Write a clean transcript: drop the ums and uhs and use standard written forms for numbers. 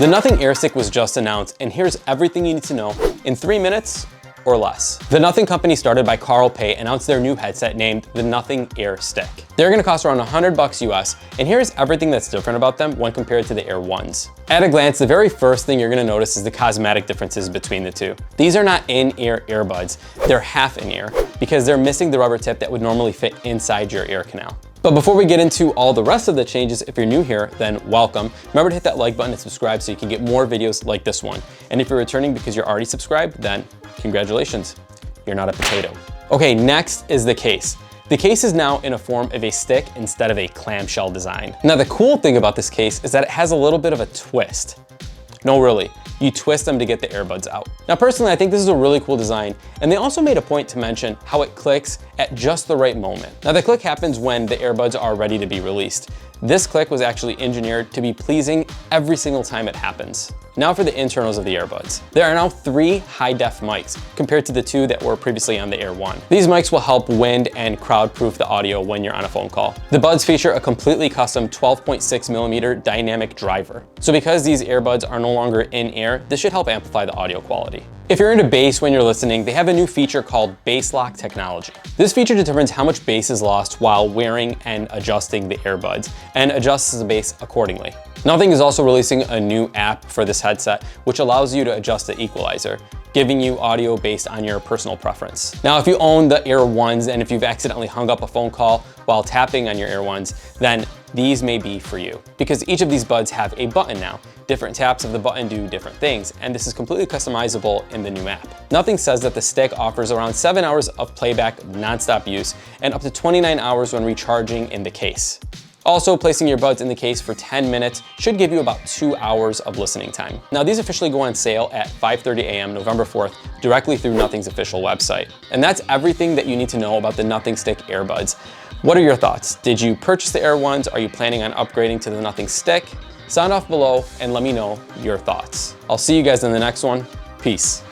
The Nothing Air Stick was just announced, and here's everything you need to know in 3 minutes or less. The Nothing company, started by Carl Pei, announced their new headset named the Nothing Air Stick. They're gonna cost around $100 US, and here's everything that's different about them when compared to the Air Ones. At a glance, the very first thing you're gonna notice is the cosmetic differences between the two. These are not in-ear earbuds, they're half in-ear, because they're missing the rubber tip that would normally fit inside your ear canal. But before we get into all the rest of the changes, if you're new here, then welcome. Remember to hit that like button and subscribe so you can get more videos like this one. And if you're returning because you're already subscribed, then congratulations, you're not a potato. Okay, next is the case. The case is now in a form of a stick instead of a clamshell design. Now the cool thing about this case is that it has a little bit of a twist. No, really, you twist them to get the earbuds out. Now personally, I think this is a really cool design, and they also made a point to mention how it clicks at just the right moment. Now the click happens when the earbuds are ready to be released. This click was actually engineered to be pleasing every single time it happens. Now for the internals of the earbuds. There are now 3 high-def mics compared to the 2 that were previously on the Air One. These mics will help wind and crowd-proof the audio when you're on a phone call. The buds feature a completely custom 12.6mm dynamic driver. So because these earbuds are no longer in ear, this should help amplify the audio quality. If you're into bass when you're listening, they have a new feature called Bass Lock technology. This feature determines how much bass is lost while wearing and adjusting the earbuds, and adjusts the bass accordingly. Nothing is also releasing a new app for this headset, which allows you to adjust the equalizer, giving you audio based on your personal preference. Now, if you own the Air Ones and if you've accidentally hung up a phone call while tapping on your Air Ones, then these may be for you, because each of these buds have a button now. Different taps of the button do different things, and this is completely customizable in the new app. Nothing says that the stick offers around 7 hours of playback nonstop use and up to 29 hours when recharging in the case. Also, placing your buds in the case for 10 minutes should give you about 2 hours of listening time. Now, these officially go on sale at 5:30 a.m. November 4th, directly through Nothing's official website. And that's everything that you need to know about the Nothing Stick earbuds. What are your thoughts? Did you purchase the Air Ones? Are you planning on upgrading to the Nothing Stick? Sound off below and let me know your thoughts. I'll see you guys in the next one. Peace.